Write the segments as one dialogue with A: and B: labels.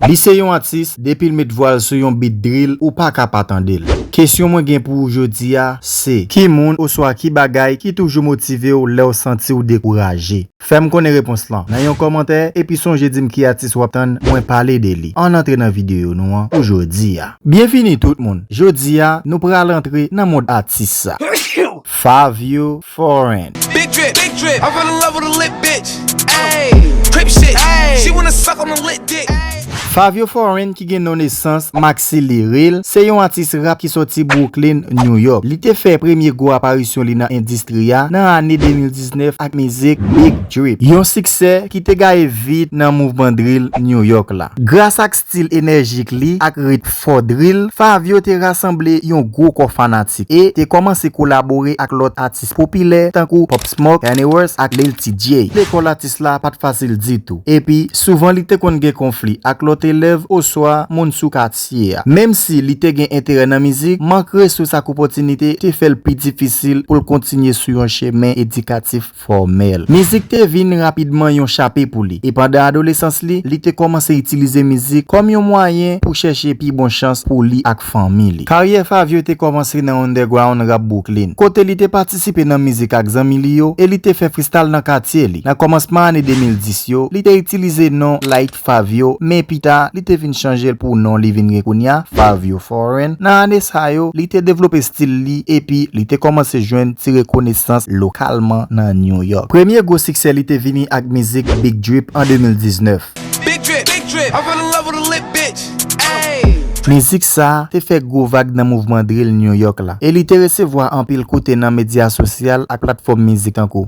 A: Li se yon artiste, depuis le met voile sur yon beat drill ou pas capable attendre. Question moi gen pour aujourd'hui c'est qui moun ou soit qui bagay qui toujours motivé ou leur senti ou découragé. Fais-moi connaître réponse là dans yon commentaire et puis songe dim qui artiste ou attendre moi parler de li. On entre dans vidéo nous aujourd'hui. Bienvenue tout le monde. Aujourd'hui nous pral entrer dans mode artiste. Fabio Foreign.
B: Big drip, I fell in love with a lit bitch. Ayy, crip shit, ayy. She wanna suck on the lit dick.
A: Fabio Foreign qui gen non naissance Maxi Lyril, c'est yon artiste rap qui sorti Brooklyn, New York. Li te fait premier go apparition li nan industria nan année 2019 ak musique Big Drip. Yon succès qui te gagne vite nan mouvement drill New York la. Grâce ak style énergique li ak rythme fort drill, Fabio te rassemblé yon gros corps fanatique et te commencé collaborer ak l'autre artiste populaire tankou Pop Smoke, Kanye West ak Lil TJ. L'école artiste la pas facile du tout. Et puis souvent li te kon gen conflit ak l'autre élève au soir moun sou quartier. Même si li te gen intérêt dans musique, manquer sur sa opportunité te fait le plus difficile pour continuer sur un chemin éducatif formel. Musique te vin rapidement yon chapé pour li. Et pendant adolescence li te commencé utiliser musique comme un moyen pour chercher plus bonne chance pour li ak famille. Carrière Fabio te commencé dans underground rap Brooklyn. Côté li te participer dans musique ak zami li yo et li te fait freestyle dans quartier li. Dans commencement année 2010 yo, li te utiliser nom like Fabio mais pita li te vin changer pour nom li vin rekounia Fabio Foreign. Nan année sa yo, li te développer style li et puis li te commencé joindre ti reconnaissance localement dans New York. Premier gros succès li te vini ak musique Big Drip en 2019.
B: Big drip, I fell in love with a lit bitch. Ayy.
A: Musique ça te fait gros vague dans mouvement drill New York là. Et li te recevoir en pile côté dans médias sociaux ak plateforme musique tankou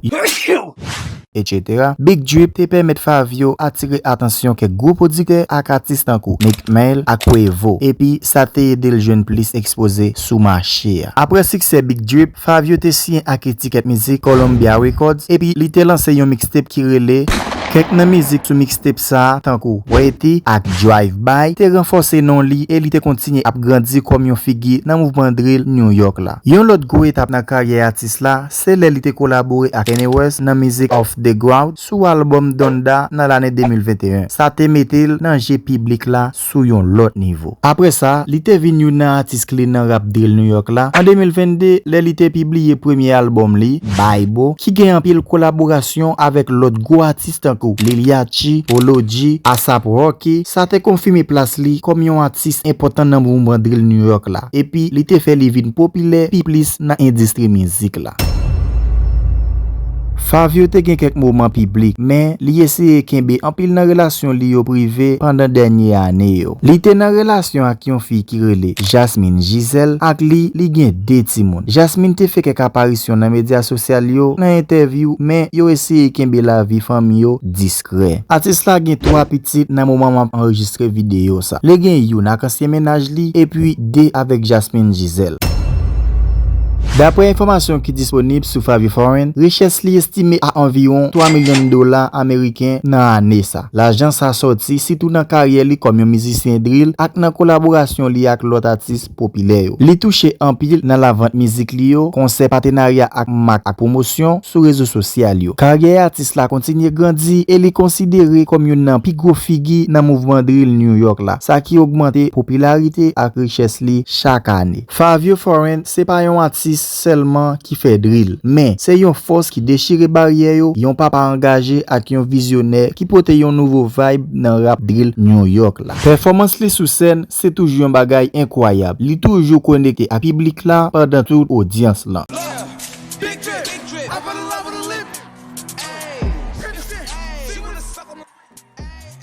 A: etc. Big Drip te permet Fabio attirer attention que gros producteurs ak artistes tankou Meek Mill ak Quavo et puis ça te aidé le jeune plus exposé sous marché. Après succès Big Drip, Fabio te signé ak étiquette musique Columbia Records et puis li te lancé yon mixtape qui relé quelques nan musique sous mixtape ça tankou Waiting ak Drive By te renforcé non li et li te continue à grandir comme yon figure dans mouvement drill New York là. Yon l'autre gros étape dans carrière artiste là, c'est li te collaboré ak Kanye West dans musique Off the Ground sous album Donda dans l'année 2021. Ça te mettel dans G public là sous yon l'autre niveau. Après ça, li te vinn yon artiste clé dans rap drill New York là. En 2022, li te publié premier album li, Bible, qui gagne en pile collaboration avec l'autre gros artiste Lil Yachty, Polo G, A$AP Rocky. Ça te confirmé place li comme yon artiste important dans mouvement drill New York là. Et puis li te fait li vin populaire pi plus dans industrie musique là. Fabio te gen quelques moments publics mais li essaye kembe en pile dans relation li yo privé pendant dernière année yo. Li te dans relation ak yon fille qui relé Jasmine Giselle ak li gen deux ti moun. Jasmine te fait quelques apparitions dans médias sociaux yo, dans interview mais yo essaye kembe la vie famille yo discret. Artiste la gen 3 petites dans moment m'a enregistré vidéo ça. Le gen yon ak ancien ménage li et puis deux avec Jasmine Giselle. D'après information qui est disponible sur Fabio Foreign, richesse li estimée à environ $3 millions américains dans l'année ça. L'argent ça sorti surtout dans carrière li comme un musicien drill ak dans collaboration li ak l'autre artiste populaire. Li touché en pile dans la vente musique li yo, concert partenariat ak marque ak promotion sur réseaux sociaux yo. Carrière artiste la continue grandir et li considéré comme une nan pi gros figure dans mouvement drill New York là. Ça qui augmenté popularité ak richesse li chaque année. Fabio Foreign c'est pas un artiste seulement qui fait drill, mais c'est yon force qui déchire barrière yo, yon papa engagé ak yon visionnaire qui porte yon nouveau vibe dans rap drill New York là. Performance li sous scène, c'est toujours un bagay incroyable. Li toujours connecté à public là pendant toute audience là.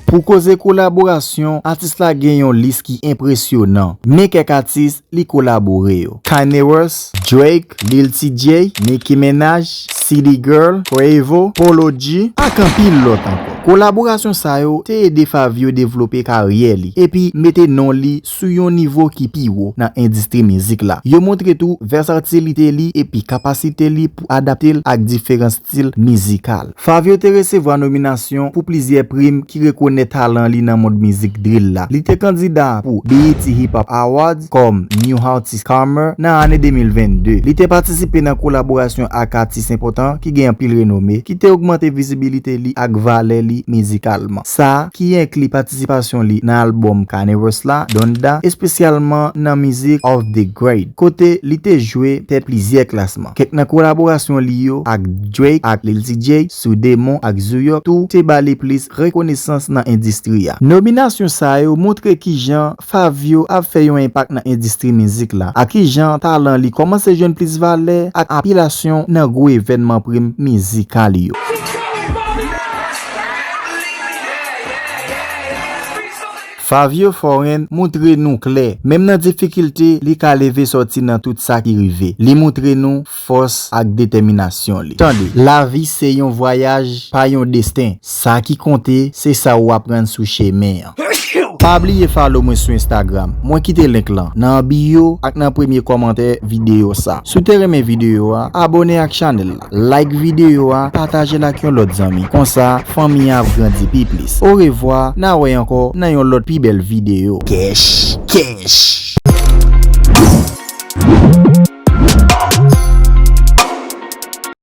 A: Pour causer collaboration, artiste la gen yon liste qui impressionnant. Mais quelques artistes li collaboré yo. Kanye West, Drake, Lil TJ, Nicki Minaj, City Girl, Quavo, Polo G, ak an pile l'autre encore. Collaboration sa yo te aide Fabio développer carrière li et puis mette non li sous yon niveau qui pi haut dans industrie musique là. Yo montre tout versatilité li et puis capacité li pour adapter ak différents styles musical. Fabio te recevoir nomination pour plusieurs primes qui reconnaît talent li nan monde musique drill la. Li te candidat pour BET Hip Hop Awards comme New Artist Comer nan année 2022. Li te participer dans collaboration avec artistes importants qui gen pile renommé, qui te augmenté visibilité li ak valeur li musicalement. Ça qui inclut participation li nan album Carnivores la, Donda, et spécialement nan musique of the Great. Côté li te joué tête plusieurs classements. Kek nan collaboration li yo ak Drake, ak Lil TJ, Soudemon ak Zuyok, tout te bali plus reconnaissance dans industrie. Nomination sa yo montre ki jan Fabio a fait un impact dans industrie musique la. A ki jan talent li commence jeune plus valeur ak appellation nan gros événement prime musical yo. Fabio Foreign montre nous clair, même dans difficulté, li ka lever sorti dans tout ça qui rive. Li montre nous force ak détermination li. Tande, la vie c'est un voyage, pas un destin. Ça qui compte, c'est ça ou apprendre sous chemin. Pas oublier follow moi sur Instagram. Moi quitter link là dans bio ak dans premier commentaire vidéo ça. Soutenez mes vidéos, abonnez à channel là. Like vidéo, partagez la avec l'autre amis. Comme ça, famille a grandi plus. Au revoir, na ouais encore dans une autre plus belle vidéo. Cash.